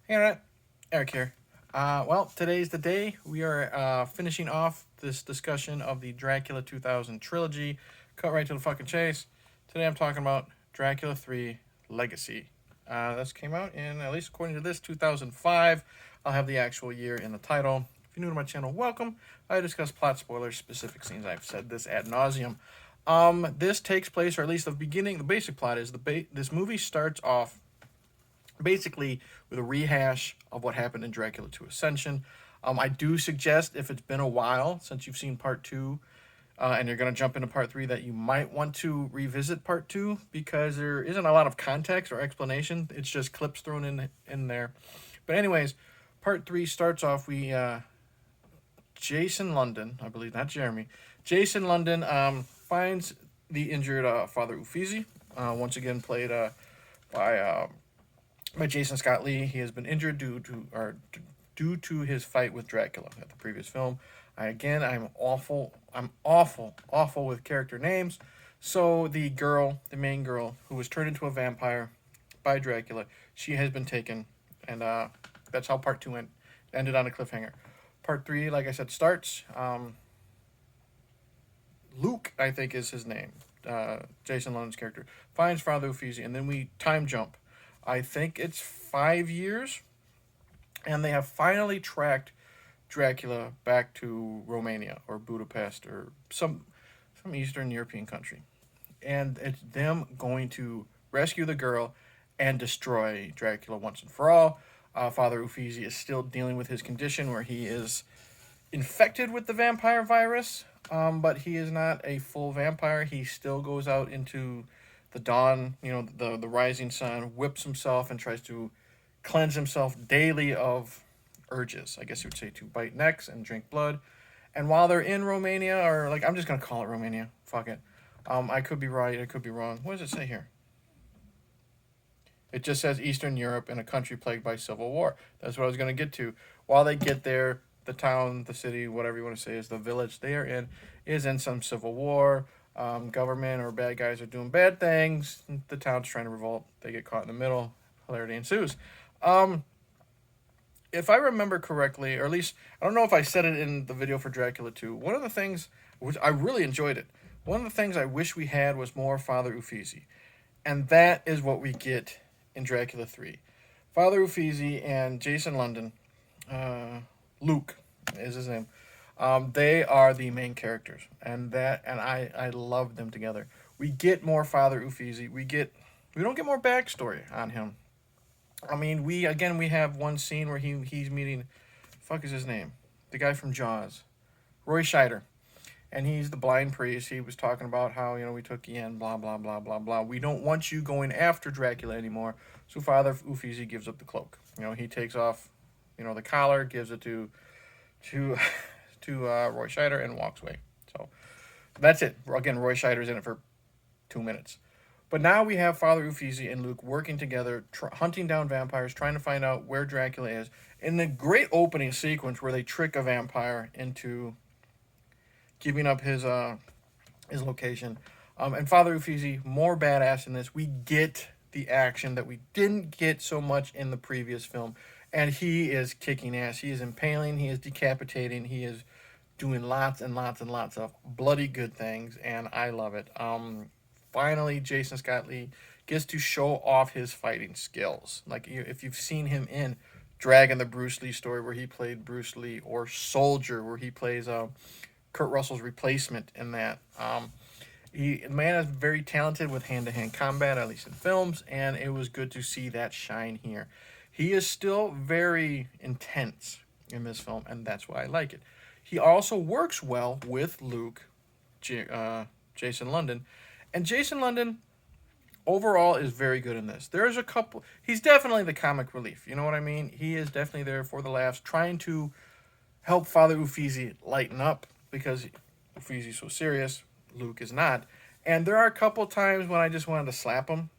Hey, Internet. Eric here. Well, today's the day. We are finishing off this discussion of the Dracula 2000 trilogy. Cut right to the fucking chase. Today I'm talking about Dracula 3 Legacy. This came out in, at least according to this, 2005. I'll have the actual year in the title. If you're new to my channel, welcome. I discuss plot spoilers, specific scenes. I've said this ad nauseum. This takes place, or at least the beginning, the basic plot is this movie starts off basically with a rehash of what happened in Dracula 2 Ascension. I do suggest if it's been a while since you've seen part 2 and you're going to jump into part 3 that you might want to revisit part 2 because there isn't a lot of context or explanation. It's just clips thrown in there. But anyways, part 3 starts off Jason London, I believe, not Jeremy. Jason London finds the injured Father Ufizi, once again played by by Jason Scott Lee. He has been injured due to his fight with Dracula at the previous film. I'm awful. I'm awful with character names. So the main girl, who was turned into a vampire by Dracula, she has been taken, and that's how part 2 ended on a cliffhanger. Part 3, like I said, starts. Luke, I think, is his name. Jason London's character finds Father Uffizi, and then we time jump. I think it's 5 years, and they have finally tracked Dracula back to Romania or Budapest or some Eastern European country, and it's them going to rescue the girl and destroy Dracula once and for all. Father Uffizi is still dealing with his condition where he is infected with the vampire virus, but he is not a full vampire. He still goes out into the dawn, the rising sun, whips himself and tries to cleanse himself daily of urges, I guess you would say, to bite necks and drink blood. And while they're in Romania, or like, I'm just gonna call it Romania. Fuck it. I could be right. I could be wrong. What does it say here? It just says Eastern Europe in a country plagued by civil war. That's what I was gonna get to. While they get there, the town, the city, whatever you want to say, is the village they are in, is in some civil war. Government or bad guys are doing bad things. The town's trying to revolt. They get caught in the middle. Hilarity ensues. Um, if I remember correctly, or at least I don't know if I said it in the video for Dracula 2, one of the things which I really enjoyed it. One of the things I wish we had was more Father Uffizi. And that is what we get in Dracula 3. Father Uffizi and Jason London, uh, Luke is his name. They are the main characters, and I love them together. We get more Father Uffizi. We don't get more backstory on him. I mean, we have one scene where he's meeting, fuck is his name, the guy from Jaws, Roy Scheider, and he's the blind priest. He was talking about how we took you in, blah blah blah blah blah. We don't want you going after Dracula anymore. So Father Uffizi gives up the cloak. He takes off, the collar, gives it to Roy Scheider and walks away. So that's it. Again, Roy Scheider's in it for 2 minutes. But now we have Father Uffizi and Luke working together, hunting down vampires, trying to find out where Dracula is. In the great opening sequence where they trick a vampire into giving up his location. And Father Uffizi, more badass in this. We get the action that we didn't get so much in the previous film. And he is kicking ass. He is impaling. He is decapitating. He is doing lots and lots and lots of bloody good things. And I love it. Finally, Jason Scott Lee gets to show off his fighting skills. Like, if you've seen him in Dragon, the Bruce Lee story, where he played Bruce Lee, or Soldier, where he plays Kurt Russell's replacement in that. The man is very talented with hand-to-hand combat, at least in films, and it was good to see that shine here. He is still very intense in this film, and that's why I like it. He also works well with Jason London, and Jason London overall is very good in this. There's a couple. He's definitely the comic relief. You know what I mean? He is definitely there for the laughs, trying to help Father Uffizi lighten up because Uffizi's so serious. Luke is not. And there are a couple times when I just wanted to slap him,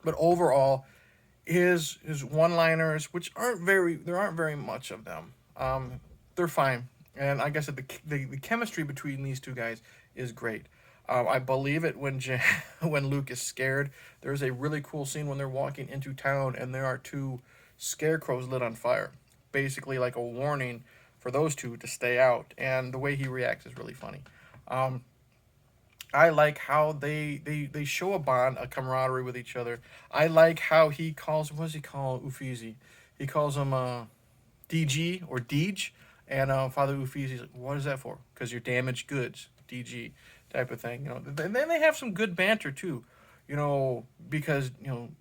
but overall, his one-liners, which there aren't very much of them. They're fine. And like I said, the chemistry between these two guys is great. I believe it when when Luke is scared. There's a really cool scene when they're walking into town and there are two scarecrows lit on fire, basically like a warning for those two to stay out. And the way he reacts is really funny. Um, I like how they show a bond, a camaraderie with each other. I like how he calls, what does he call Ufizi? He calls him DG or Deej. And Father Ufizi's like, what is that for? Because you're damaged goods, DG type of thing. And then they have some good banter too. Because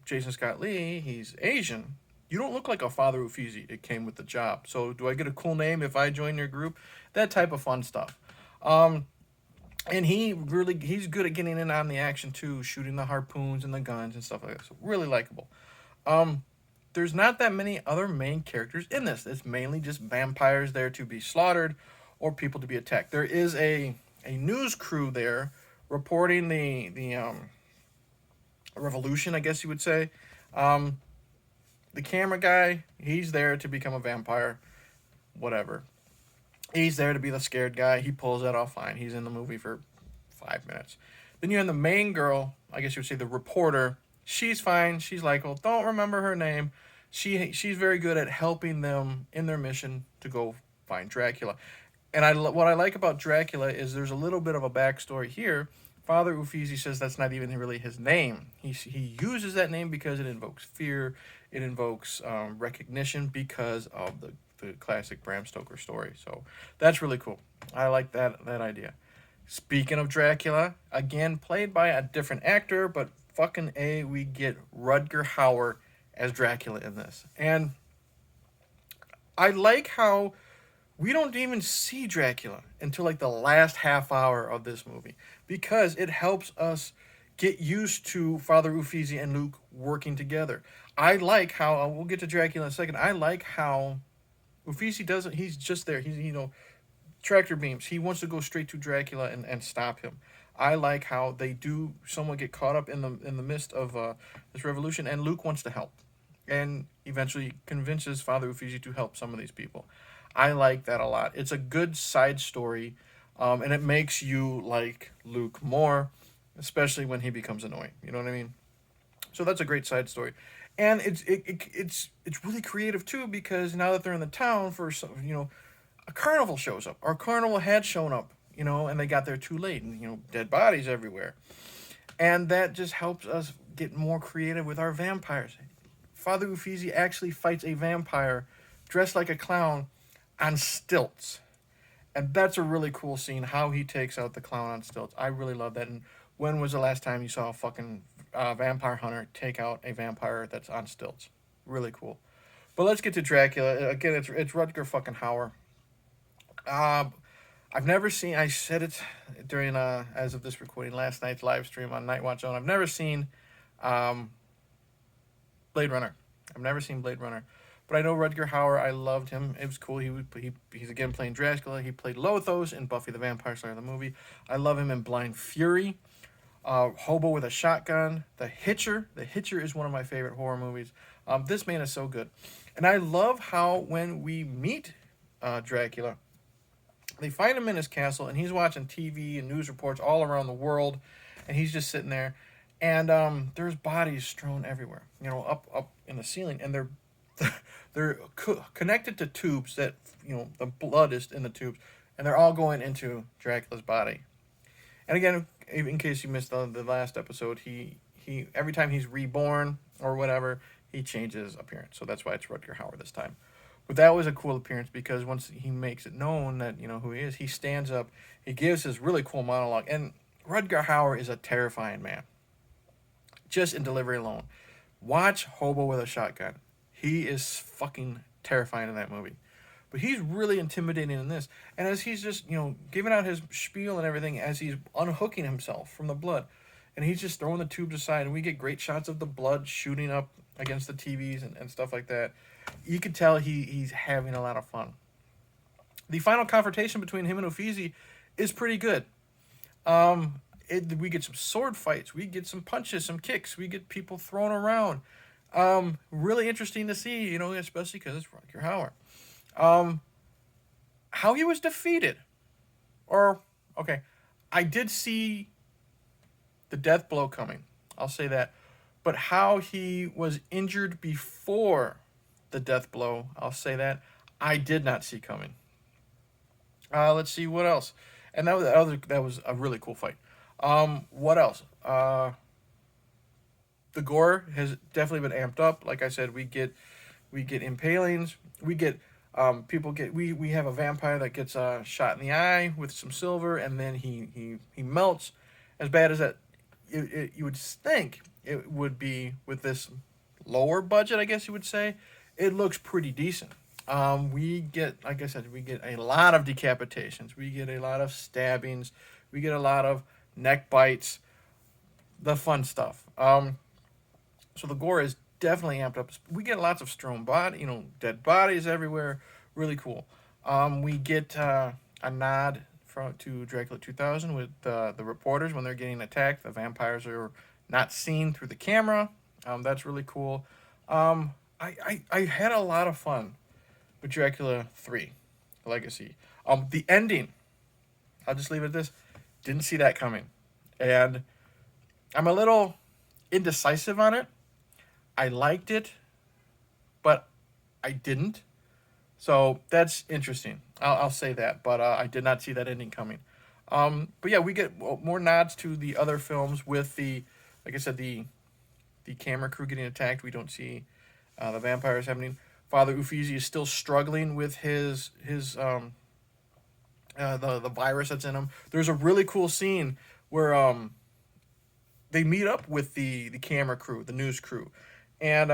Jason Scott Lee, he's Asian. You don't look like a Father Ufizi. It came with the job. So do I get a cool name if I join your group? That type of fun stuff. And he's good at getting in on the action too, shooting the harpoons and the guns and stuff like that. So really likable. Um, there's not that many other main characters in this. It's mainly just vampires there to be slaughtered or people to be attacked. There is a news crew there reporting the revolution, I guess you would say. Um, the camera guy, he's there to become a vampire, whatever. He's there to be the scared guy. He pulls that off fine. He's in the movie for 5 minutes. Then you have the main girl, I guess you would say the reporter. She's fine. She's likable. Don't remember her name. She's very good at helping them in their mission to go find Dracula. And what I like about Dracula is there's a little bit of a backstory here. Father Ufizi says that's not even really his name. He uses that name because it invokes fear. It invokes recognition because of the classic Bram Stoker story. So that's really cool. I like that idea. Speaking of Dracula, again played by a different actor, but fucking A, we get Rutger Hauer as Dracula in this. And I like how we don't even see Dracula until like the last half hour of this movie because it helps us get used to Father Ufizi and Luke working together. I like how we'll get to Dracula in a second. I like how Ufizi doesn't. He's just there. He's tractor beams. He wants to go straight to Dracula and stop him. I like how they do somewhat get caught up in the midst of this revolution, and Luke wants to help, and eventually convinces Father Ufizi to help some of these people. I like that a lot. It's a good side story, and it makes you like Luke more, especially when he becomes annoying. You know what I mean? So that's a great side story, and it's really creative too because now that they're in the town for some, a carnival shows up. Our carnival had shown up, and they got there too late, and dead bodies everywhere, and that just helps us get more creative with our vampires. Father Ufizi actually fights a vampire dressed like a clown on stilts. And that's a really cool scene, how he takes out the clown on stilts. I really love that. And when was the last time you saw a fucking vampire hunter take out a vampire that's on stilts? Really cool. But let's get to Dracula. Again, it's Rutger fucking Hauer. I've never seen, I said it during, as of this recording, last night's live stream on Night Watch Zone. I've never seen um, Blade Runner. I've never seen Blade Runner. But I know Rutger Hauer. I loved him. It was cool. He's again playing Dracula. He played Lothos in Buffy the Vampire Slayer, the movie. I love him in Blind Fury. Hobo with a Shotgun. The Hitcher. The Hitcher is one of my favorite horror movies. This man is so good. And I love how when we meet Dracula, they find him in his castle, and he's watching TV and news reports all around the world, and he's just sitting there. And there's bodies strewn everywhere, up in the ceiling, and they're connected to tubes that the blood is in the tubes, and they're all going into Dracula's body. And again, in case you missed the last episode, he every time he's reborn or whatever, he changes appearance. So that's why it's Rutger Hauer this time. But that was a cool appearance because once he makes it known that who he is, he stands up, he gives his really cool monologue, and Rutger Hauer is a terrifying man. Just in delivery alone. Watch Hobo with a Shotgun. He is fucking terrifying in that movie. But he's really intimidating in this. And as he's just, giving out his spiel and everything, as he's unhooking himself from the blood, and he's just throwing the tubes aside, and we get great shots of the blood shooting up against the TVs and stuff like that. You can tell he's having a lot of fun. The final confrontation between him and Ufizi is pretty good. We get some sword fights. We get some punches, some kicks. We get people thrown around. Really interesting to see, especially because it's Rutger Hauer. How he was defeated. I did see the death blow coming. I'll say that. But how he was injured before the death blow. I'll say that. I did not see coming. Let's see what else. And that was a really cool fight. What else? The gore has definitely been amped up. Like I said, we get impalings. We get people get we have a vampire that gets shot in the eye with some silver, and then he melts. As bad as that, you would think it would be with this lower budget, I guess you would say. It looks pretty decent. We get, like I said, we get a lot of decapitations. We get a lot of stabbings. We get a lot of neck bites. The fun stuff. So the gore is definitely amped up. We get lots of strewn body, dead bodies everywhere. Really cool. We get a nod to Dracula 2000 with the reporters when they're getting attacked. The vampires are not seen through the camera. That's really cool. I had a lot of fun with Dracula 3 Legacy. The ending, I'll just leave it at this. Didn't see that coming. And I'm a little indecisive on it. I liked it, but I didn't. So that's interesting. I'll say that. But I did not see that ending coming. But yeah, we get more nods to the other films with like I said, the camera crew getting attacked. We don't see the vampires happening. Father Ufizi is still struggling with his the virus that's in him. There's a really cool scene where they meet up with the camera crew, the news crew, and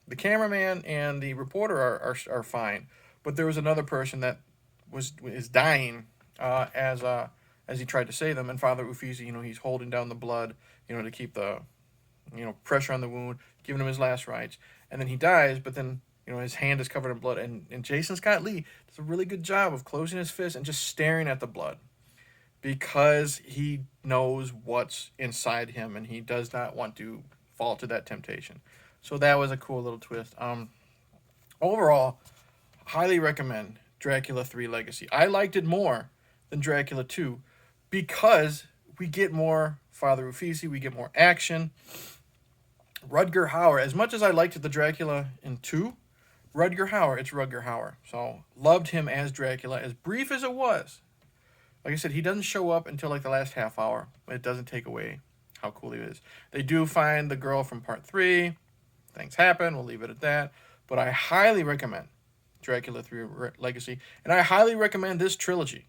the cameraman and the reporter are fine, but there was another person that is dying as he tried to save them, and Father Ufizi, he's holding down the blood, to keep the pressure on the wound, giving him his last rites, and then he dies, but then his hand is covered in blood, and Jason Scott Lee does a really good job of closing his fist and just staring at the blood, because he knows what's inside him and he does not want to fall to that temptation. So that was a cool little twist. Overall, highly recommend Dracula 3 Legacy. I liked it more than Dracula 2 because we get more Father Ufizi, we get more action. Rutger Hauer, as much as I liked the Dracula in 2, Rutger Hauer, it's Rutger Hauer. So loved him as Dracula, as brief as it was. Like I said, he doesn't show up until like the last half hour, but it doesn't take away how cool he is. They do find the girl from part 3. Things happen, we'll leave it at that. But I highly recommend Dracula 3 Legacy, and I highly recommend this trilogy.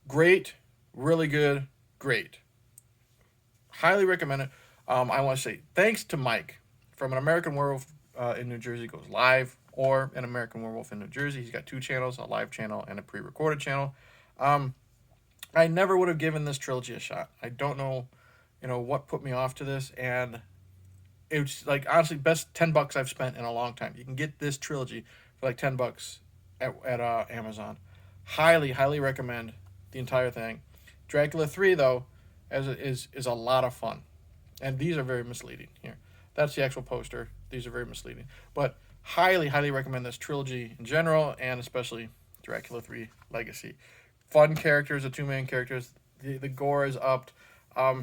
Great, really good, great. Highly recommend it. I want to say thanks to Mike from An American Werewolf in New Jersey Goes Live, or An American Werewolf in New Jersey. He's got 2 channels, a live channel and a pre-recorded channel. I never would have given this trilogy a shot. I don't know, what put me off to this, and it was like honestly best $10 I've spent in a long time. You can get this trilogy for like $10 at Amazon. Highly recommend the entire thing. Dracula 3 though, is a lot of fun, and these are very misleading here. That's the actual poster. These are very misleading, but highly recommend this trilogy in general, and especially Dracula 3 Legacy. Fun characters, the 2 main characters. The gore is upped.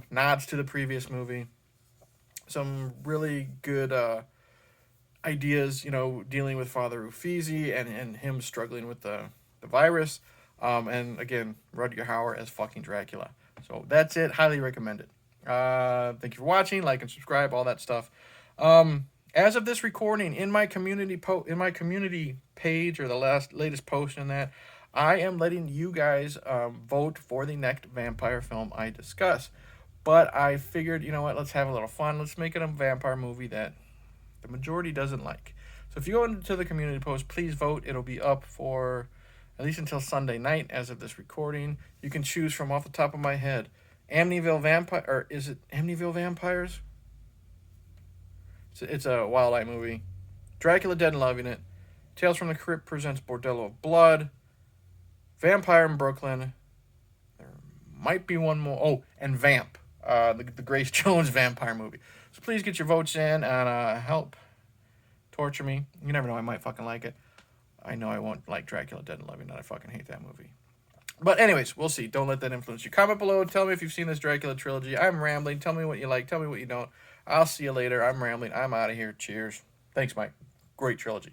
Nods to the previous movie. Some really good ideas, dealing with Father Ufizi and him struggling with the virus. And again, Rutger Hauer as fucking Dracula. So that's it. Highly recommend it. Thank you for watching. Like and subscribe, all that stuff. As of this recording, in my community page, or the latest post in that, I am letting you guys vote for the next vampire film I discuss. But I figured, let's have a little fun. Let's make it a vampire movie that the majority doesn't like. So if you go into the community post, please vote. It'll be up for at least until Sunday night as of this recording. You can choose from, off the top of my head, Amityville Vampire, or is it Amityville Vampires? It's a Wild Eye movie. Dracula Dead and Loving It. Tales from the Crypt presents Bordello of Blood. Vampire in Brooklyn. There might be one more. Oh, and Vamp. The Grace Jones vampire movie. So please get your votes in and help torture me. You never know, I might fucking like it. I know I won't like Dracula Dead and Loving It. I fucking hate that movie. But anyways, we'll see. Don't let that influence you. Comment below. Tell me if you've seen this Dracula trilogy. I'm rambling. Tell me what you like. Tell me what you don't. I'll see you later. I'm rambling. I'm out of here. Cheers. Thanks, Mike. Great trilogy.